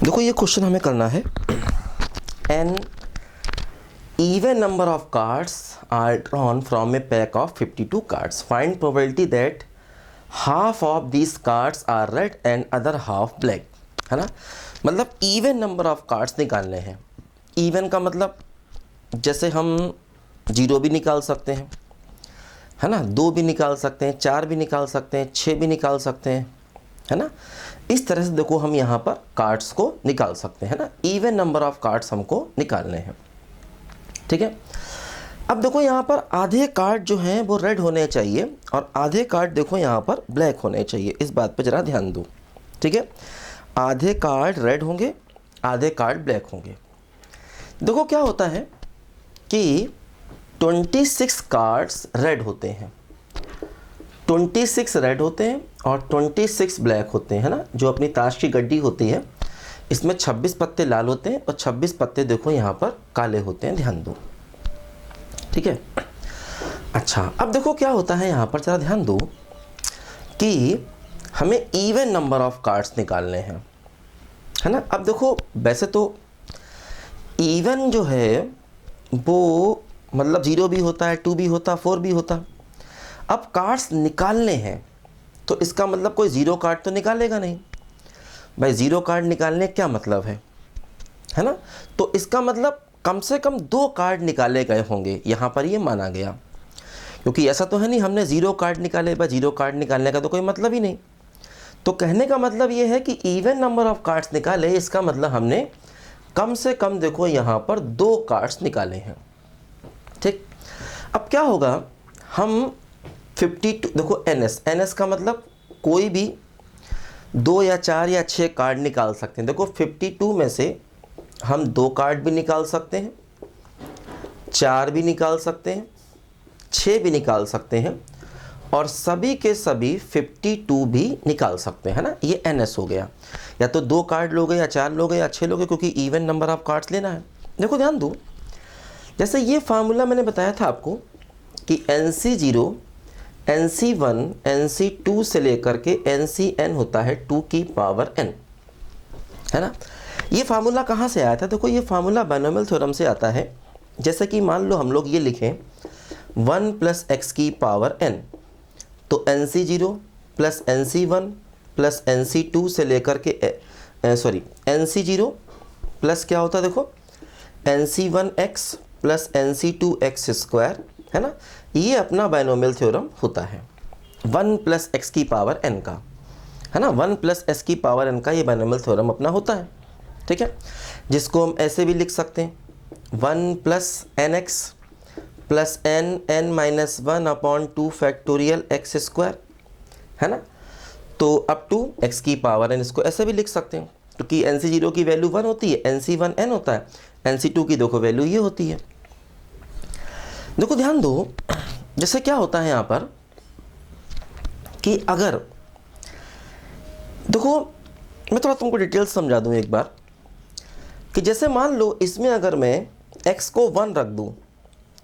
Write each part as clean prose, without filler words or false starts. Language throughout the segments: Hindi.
देखो ये क्वेश्चन हमें करना है। An even number of cards are drawn from a pack of 52 cards. Find probability that half of these cards are red and other half black. है ना, मतलब even number of cards निकालने हैं। even का मतलब जैसे हम 0 भी निकाल सकते हैं, है ना, 2 भी निकाल सकते हैं, 4 भी निकाल सकते हैं, 6 भी निकाल सकते हैं, है ना। इस तरह से देखो हम यहाँ पर कार्ड्स को निकाल सकते हैं ना। इवन नंबर ऑफ कार्ड्स हमको निकालने हैं, ठीक है। अब देखो यहाँ पर आधे कार्ड जो हैं वो रेड होने चाहिए और आधे कार्ड देखो यहाँ पर ब्लैक होने चाहिए। इस बात पे ज़रा ध्यान दो, ठीक है। आधे कार्ड रेड होंगे, आधे कार्ड ब्लैक होंगे। देखो क्या होता है कि 26 कार्ड्स रेड होते हैं, 26 रेड होते हैं और 26 ब्लैक होते हैं, है ना। जो अपनी ताश की गड्डी होती है इसमें 26 पत्ते लाल होते हैं और 26 पत्ते देखो यहाँ पर काले होते हैं, ध्यान दो, ठीक है। अच्छा, अब देखो क्या होता है यहाँ पर, जरा ध्यान दो कि हमें इवन नंबर ऑफ कार्ड्स निकालने हैं, है ना। अब देखो वैसे तो इवन जो है वो मतलब 0 भी होता है, 2 भी होता, 4 भी होता। अब कार्ड्स निकालने हैं तो इसका मतलब कोई 0 कार्ड तो निकालेगा नहीं भाई। 0 कार्ड निकालने क्या मतलब है ना। तो इसका मतलब कम से कम 2 कार्ड निकाले गए होंगे, यहाँ पर ये माना गया। क्योंकि ऐसा तो है नहीं हमने 0 कार्ड निकाले, भाई 0 कार्ड निकालने का तो कोई मतलब ही नहीं। तो कहने का मतलब ये है कि इवन नंबर ऑफ कार्ड्स निकाले, इसका मतलब हमने कम से कम देखो यहाँ पर 2 कार्ड्स निकाले हैं, ठीक। अब क्या होगा, हम 52 देखो एन एस का मतलब कोई भी 2 या 4 या 6 कार्ड निकाल सकते हैं। देखो 52 में से हम 2 कार्ड भी निकाल सकते हैं, 4 भी निकाल सकते हैं, 6 भी निकाल सकते हैं और सभी के सभी 52 भी निकाल सकते हैं, है ना। ये एनएस हो गया। या तो 2 कार्ड लोगे या 4 लोगे या 6 लोगे, क्योंकि इवन नंबर ऑफ कार्ड्स लेना है। देखो ध्यान दो, जैसे ये फार्मूला मैंने बताया था आपको कि NC0 NC1 NC2 से लेकर के NCN होता है 2 की पावर n, है ना। ये फार्मूला कहाँ से आया था? देखो ये फार्मूला बाइनोमियल थ्योरम से आता है। जैसे कि मान लो हम लोग ये लिखें 1 + x की पावर n, तो NC0 + NC1 + NC2 से लेकर के NC0 प्लस क्या होता है, देखो NC1x + NC2x², है ना। ये अपना बाइनोमियल थ्योरम होता है 1 + x की पावर n का, है ना। 1 + s की पावर n का ये बाइनोमियल थ्योरम अपना होता है, ठीक है। जिसको हम ऐसे भी लिख सकते हैं 1 + nx + n(n-1/2 फैक्टोरियल x²), है ना। तो अप टू x की पावर n, इसको ऐसे भी लिख सकते हैं क्योंकि NC0 की वैल्यू 1 होती है, NC1 n होता है, NC2 की देखो वैल्यू ये होती है। देखो ध्यान दो, जैसे क्या होता है यहाँ पर कि अगर देखो मैं थोड़ा तुमको डिटेल्स समझा दूँ एक बार कि जैसे मान लो इसमें अगर मैं x को 1 रख दूँ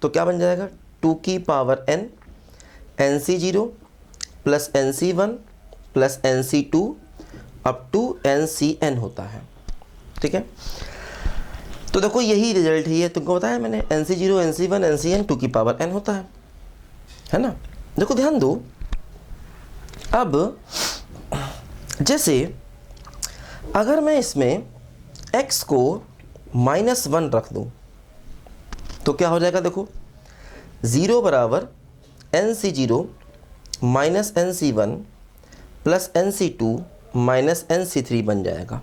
तो क्या बन जाएगा 2 की power n NC0 + NC1 + NC2 up to NCN होता है, ठीक है। तो देखो यही रिजल्ट ही है, तुमको बताया मैंने, NC0 NC1 NCN 2 की पावर n होता है ना। देखो ध्यान दो, अब जैसे अगर मैं इसमें x को -1 रख दूं तो क्या हो जाएगा, देखो 0 = NC0 - NC1 + NC2 - NC3 बन जाएगा,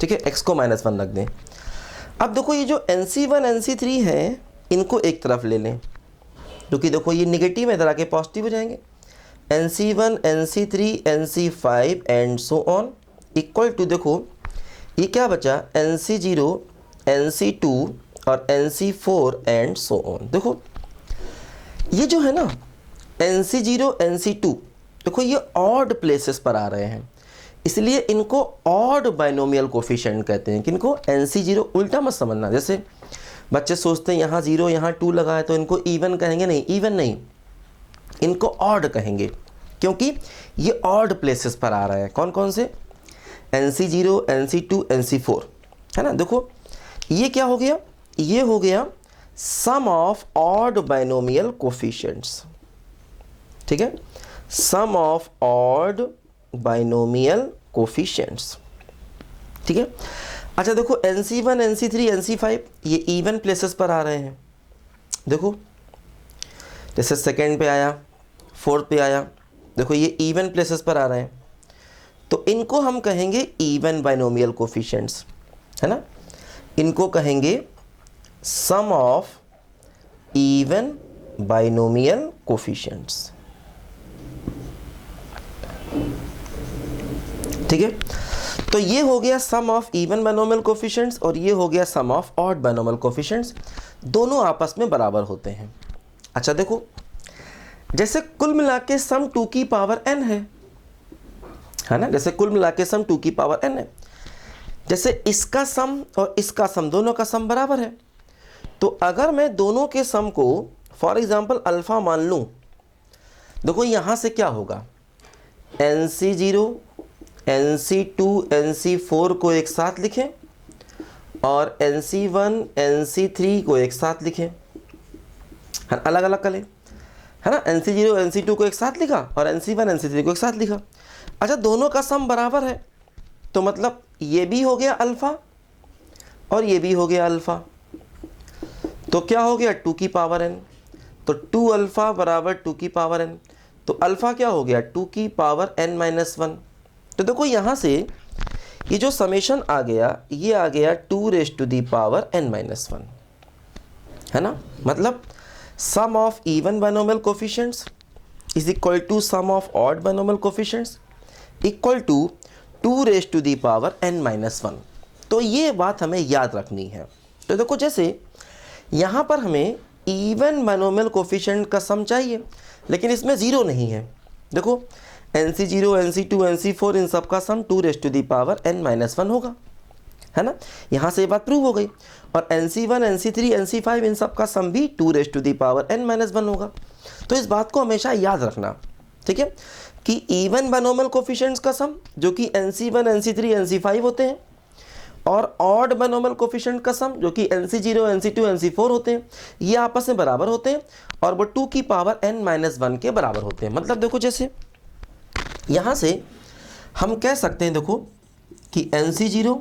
ठीक है। x को -1 रख दें। अब देखो ये जो NC1 NC3 है इनको एक तरफ ले लें, क्योंकि देखो ये निगेटिव में इधर आके पॉजिटिव हो जाएंगे। NC1 NC3 NC5 and so on equal to, देखो ये क्या बचा, NC0 NC2 और NC4 एंड सो ऑन। देखो ये जो है ना NC0 NC2, देखो ये ऑड प्लेसेस पर आ रहे हैं, इसलिए इनको ऑड बाइनोमियल कोफिशिएंट कहते हैं। किनको? NC0। उल्टा मत समझना, जैसे बच्चे सोचते हैं यहाँ 0 यहाँ 2 लगा है तो इनको इवन कहेंगे, नहीं, इवन नहीं, इनको ऑड कहेंगे, क्योंकि ये ऑड प्लेसेस पर आ रहा है। कौन कौन से? NC0, NC2, NC4, है ना। देखो ये क्या हो गया, ये हो गया सम ऑफ ऑड बाइनोमियल कोफिशिएंट्स, ठीक है, सम ऑफ ऑड बाइनोमियल कोफिशिएंट्स, ठीक है। अच्छा देखो NC1, NC3, NC5 ये इवन प्लेसेस पर आ रहे हैं। देखो जैसे सेकेंड पे आया, फोर्थ पे आया, देखो ये इवन प्लेसेस पर आ रहे हैं, तो इनको हम कहेंगे इवन बाइनोमियल कोफिशिएंट्स, है ना। इनको कहेंगे सम ऑफ इवन बाइनोमियल कोफिशिएंट्स, ठीक है। तो ये हो गया सम ऑफ इवन बाइनोमियल कोफिशिएंट्स और ये हो गया सम ऑफ ऑड बाइनोमियल कोफिशिएंट्स, दोनों आपस में बराबर होते हैं। अच्छा देखो जैसे कुल मिला के सम 2 की पावर n है ना, जैसे कुल मिला के सम 2 की पावर n है, जैसे इसका सम और इसका सम दोनों का सम बराबर है, तो अगर मैं दोनों के सम को फॉर एग्जांपल अल्फ़ा मान लूँ, देखो यहाँ से क्या होगा, NC0, NC2, NC4 को एक साथ लिखें और NC1, NC3 को एक साथ लिखें, अलग अलग करें, है ना। NC0, NC2 को एक साथ लिखा और NC1, NC3 को एक साथ लिखा। अच्छा दोनों का सम बराबर है, तो मतलब ये भी हो गया अल्फ़ा और ये भी हो गया अल्फ़ा, तो क्या हो गया 2 की पावर n, तो 2 अल्फ़ा बराबर 2 की पावर n, तो अल्फ़ा क्या हो गया 2 की पावर n माइनस 1। तो देखो यहाँ से ये जो समेशन आ गया, ये आ गया 2 raise to the power n minus 1, है ना। मतलब sum of even binomial coefficients is equal to sum of odd binomial coefficients equal to 2 raise to the power n minus 1। तो ये बात हमें याद रखनी है। तो देखो जैसे यहाँ पर हमें इवन बाइनोमियल कोफिशिएंट का सम चाहिए, लेकिन इसमें ज़ीरो नहीं है। देखो NC0, NC2, NC4 इन सब का sum 2 raise to the power n minus 1 होगा, है ना। यहाँ से ये बात प्रूव हो गई। और NC1, NC3, NC5 इन सब का सम भी 2 raise to the power n minus 1 होगा। तो इस बात को हमेशा याद रखना, ठीक है, कि इवन बाइनोमियल कोफिशिएंट्स का सम जो कि NC1, NC3, NC5 होते हैं, और ऑड बाइनोमियल कोफिशिएंट का सम जो कि NC0, NC2, NC4 होते हैं, ये आपस में बराबर होते हैं और वो 2 की पावर n माइनस 1 के बराबर होते हैं। मतलब देखो जैसे यहाँ से हम कह सकते हैं देखो कि NC0,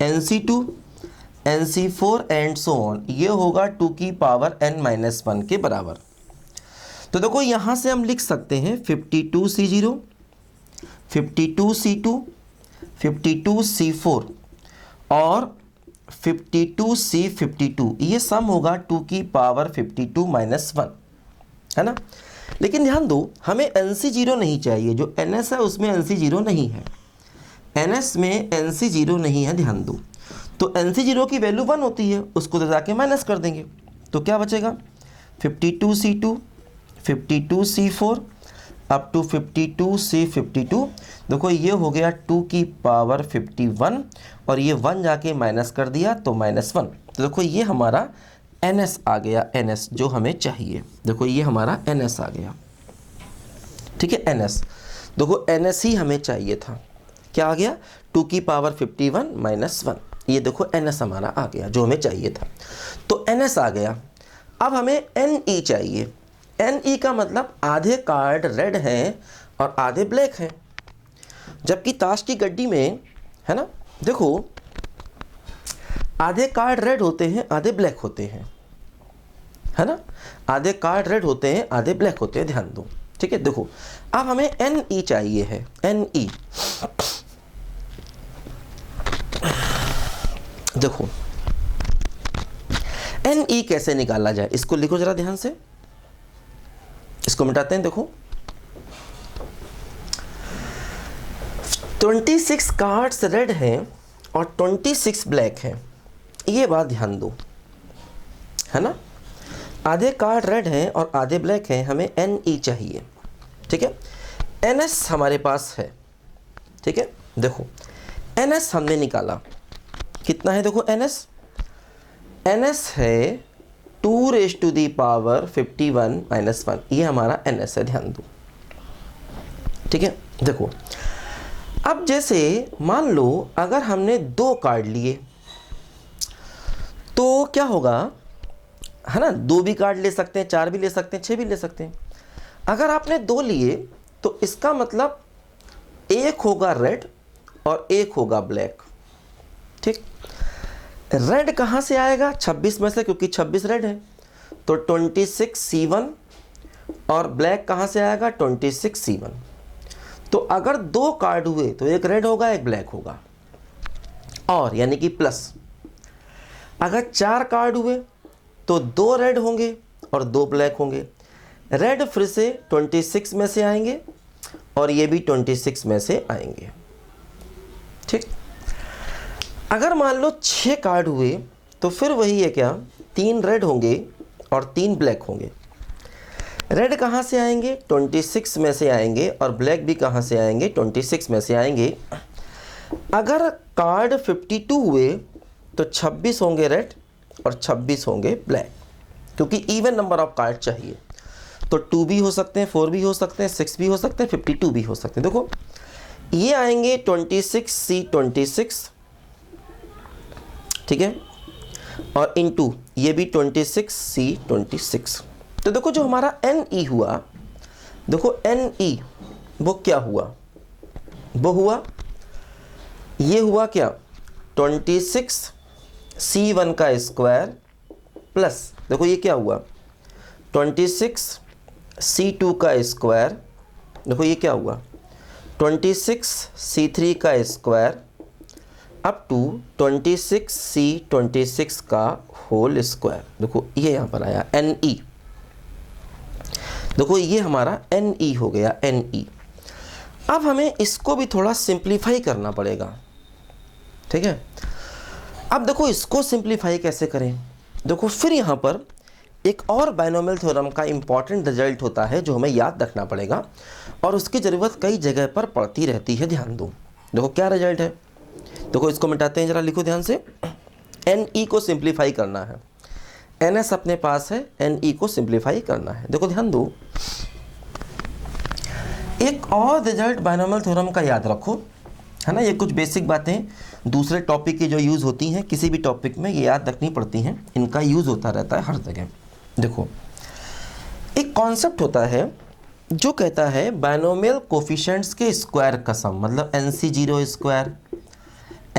NC2, NC4 and so on ये होगा 2 की पावर n माइनस 1 के बराबर। तो देखो यहाँ से हम लिख सकते हैं 52C0, 52C2, 52C4 और 52C52, ये सम होगा 2 की पावर 52 माइनस 1, है ना। लेकिन ध्यान दो हमें NC0 नहीं चाहिए, जो NS है उसमें NC0 नहीं है, NS में NC0 नहीं है, ध्यान दो। तो NC0 की वैल्यू 1 होती है, उसको तो जाके माइनस कर देंगे, तो क्या बचेगा 52C2, 52C4 up to 52C52। देखो ये हो गया 2 की पावर 51 और ये 1 जाके माइनस कर दिया तो माइनस 1। तो देखो ये हमारा NS आ गया, NS जो हमें चाहिए। देखो ये हमारा NS आ गया, ठीक है, NS। देखो NS ही हमें चाहिए था, क्या आ गया 2 की पावर 51 माइनस 1। ये देखो NS हमारा आ गया जो हमें चाहिए था, तो NS आ गया। अब हमें NE चाहिए। NE का मतलब आधे कार्ड रेड हैं और आधे ब्लैक हैं, जबकि ताश की गड्डी में, है ना, देखो आधे कार्ड रेड होते हैं आधे ब्लैक होते हैं, है ना, आधे कार्ड रेड होते हैं आधे ब्लैक होते हैं, ध्यान दो, ठीक है। देखो अब हमें NE चाहिए है, NE। देखो NE कैसे निकाला जाए, इसको लिखो जरा ध्यान से, इसको मिटाते हैं। देखो 26 कार्ड्स रेड हैं और 26 ब्लैक हैं, ये बात ध्यान दो, है ना। आधे कार्ड रेड हैं और आधे ब्लैक हैं, हमें NE चाहिए, ठीक है। NS हमारे पास है, ठीक है। देखो NS हमने निकाला, कितना है, देखो NS है 2 raise to the power 51 minus 1, ये हमारा NS है, ध्यान दो, ठीक है। देखो अब जैसे मान लो अगर हमने 2 कार्ड लिए तो क्या होगा, है ना, 2 भी कार्ड ले सकते हैं, 4 भी ले सकते हैं, 6 भी ले सकते हैं। अगर आपने 2 लिए तो इसका मतलब एक होगा रेड और एक होगा ब्लैक। ठीक, रेड कहाँ से आएगा, 26 में से, क्योंकि 26 रेड है, तो 26 C1, और ब्लैक कहाँ से आएगा, 26 C1। तो अगर 2 कार्ड हुए तो एक रेड होगा एक ब्लैक होगा, और यानी कि प्लस। अगर 4 कार्ड हुए तो 2 रेड होंगे और 2 ब्लैक होंगे। रेड फिर से 26 में से आएंगे और ये भी 26 में से आएंगे। ठीक, अगर मान लो 6 कार्ड हुए तो फिर वही है, क्या, 3 रेड होंगे और 3 ब्लैक होंगे। रेड कहाँ से आएंगे, 26 में से आएंगे, और ब्लैक भी कहाँ से आएंगे, 26 में से आएंगे। अगर कार्ड 52 हुए तो 26 होंगे रेड और 26 होंगे ब्लैक, क्योंकि इवन नंबर ऑफ कार्ड चाहिए। तो 2 भी हो सकते हैं, 4 भी हो सकते हैं, 6 भी हो सकते हैं, 52 भी हो सकते हैं। देखो ये आएंगे 26 C26, ठीक है, और इनटू ये भी 26 C26। तो देखो जो हमारा NE हुआ, देखो NE वो क्या हुआ, वो हुआ, ये हुआ क्या, 26 C1 का स्क्वायर प्लस, देखो ये क्या हुआ, 26 C2 का स्क्वायर, देखो ये क्या हुआ, 26 C3 का स्क्वायर अप टू 26 C26 का होल स्क्वायर। देखो ये यहाँ पर आया NE, देखो ये हमारा NE हो गया, NE। अब हमें इसको भी थोड़ा सिंप्लीफाई करना पड़ेगा, ठीक है। अब देखो इसको सिंप्लीफाई कैसे करें, देखो फिर यहाँ पर एक और बाइनोमियल थ्योरम का इंपॉर्टेंट रिजल्ट होता है जो हमें याद रखना पड़ेगा, और उसकी ज़रूरत कई जगह पर पड़ती रहती है। ध्यान दो, देखो क्या रिजल्ट है, देखो इसको मिटाते हैं, जरा लिखो ध्यान से। NE को सिंप्लीफाई करना है, NS अपने पास है, NE को सिंप्लीफाई करना है। देखो ध्यान दो, एक और रिजल्ट बाइनोमियल थ्योरम का याद रखो, है ना। ये कुछ बेसिक बातें दूसरे टॉपिक की जो यूज़ होती हैं, किसी भी टॉपिक में ये याद रखनी पड़ती हैं, इनका यूज़ होता रहता है हर जगह। देखो एक कॉन्सेप्ट होता है जो कहता है बाइनोमियल कोफिशिएंट्स के स्क्वायर का सम, मतलब NC0 स्क्वायर,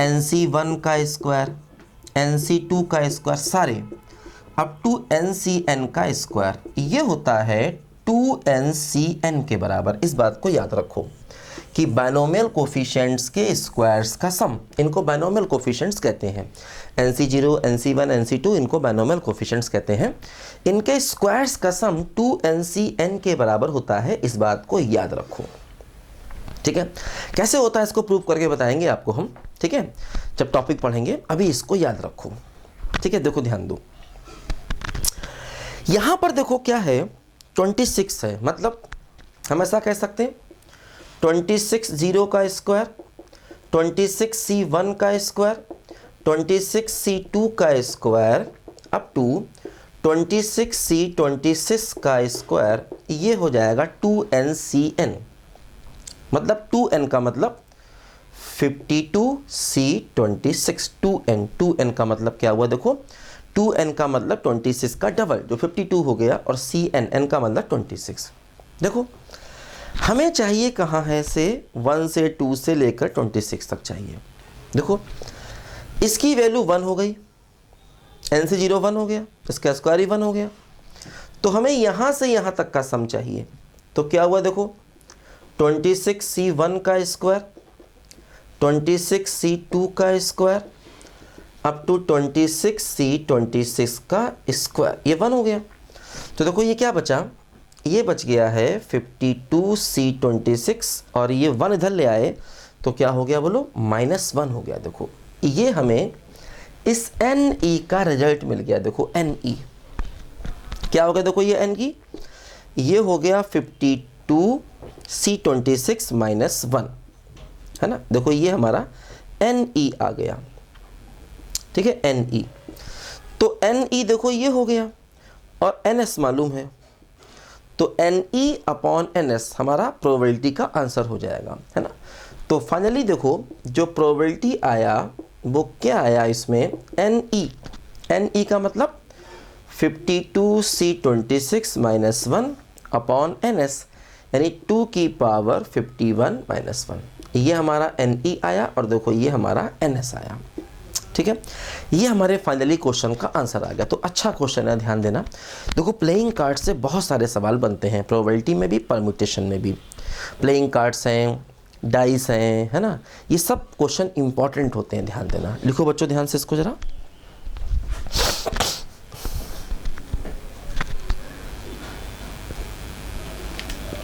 NC1 का स्क्वायर, NC2 का स्क्वायर, सारे अप टू NCN का स्क्वायर, ये होता है 2NCN के बराबर। इस बात को याद रखो कि बाइनोमियल कोफिशिएंट्स के स्क्वायर्स का सम, इनको बाइनोमियल कोफिशिएंट्स कहते हैं। NC0, NC1, NC2 इनको बाइनोमियल कोफिशिएंट्स कहते हैं। इनके स्क्वायर्स का सम 2NCN के बराबर होता है, इस बात को याद रखो, ठीक है। कैसे होता है इसको प्रूव करके बताएंगे आपको हम, ठीक है, जब टॉपिक पढ़ेंगे। अभी इसको याद रखो, ठीक है। देखो ध्यान दो, यहां पर देखो क्या है, 26 है, मतलब हम ऐसा कह सकते हैं 26 0 का स्क्वायर, 26 C1 का स्क्वायर, 26 C2 का स्क्वायर अप टू 26 C26 का स्क्वायर, ये हो जाएगा 2NCN। मतलब 2N का मतलब 52 C26, 2N का मतलब क्या हुआ, देखो 2N का मतलब 26 का डबल जो 52 हो गया, और CN का मतलब 26। देखो हमें चाहिए कहाँ है से 1 से 2 से लेकर 26 तक चाहिए। देखो इसकी वैल्यू 1 हो गई, NC0 1 हो गया, इसका स्क्वायर ही 1 हो गया, तो हमें यहाँ से यहाँ तक का सम चाहिए। तो क्या हुआ, देखो 26 C1 का स्क्वायर, 26 C2 का स्क्वायर अप टू 26 C26 का स्क्वायर, ये 1 हो गया। तो देखो ये क्या बचा, ये बच गया है 52 C26, और ये 1 इधर ले आए तो क्या हो गया बोलो, -1 हो गया। देखो ये हमें इस NE का रिजल्ट मिल गया। देखो NE क्या हो गया, देखो ये NE ये हो गया 52 C26 -1, है ना। देखो ये हमारा NE आ गया, ठीक है, NE। तो NE देखो ये हो गया, और NS मालूम है, तो NE अपॉन NS हमारा प्रोबेबिलिटी का आंसर हो जाएगा, है ना। तो फाइनली देखो जो प्रोबेबिलिटी आया वो क्या आया इसमें, एन ई का मतलब 52C26 माइनस 1 अपॉन NS, यानी 2 की पावर 51 माइनस 1, ये हमारा NE आया और देखो ये हमारा NS आया। ठीक है, ये हमारे फाइनली क्वेश्चन का आंसर आ गया। तो अच्छा क्वेश्चन है, ध्यान देना। देखो प्लेइंग कार्ड से बहुत सारे सवाल बनते हैं, प्रोबेबिलिटी में भी, परम्यूटेशन में भी। प्लेइंग कार्ड्स हैं, डाइस हैं, है ना, ये सब क्वेश्चन इंपॉर्टेंट होते हैं, ध्यान देना। लिखो बच्चों ध्यान से इसको ज़रा।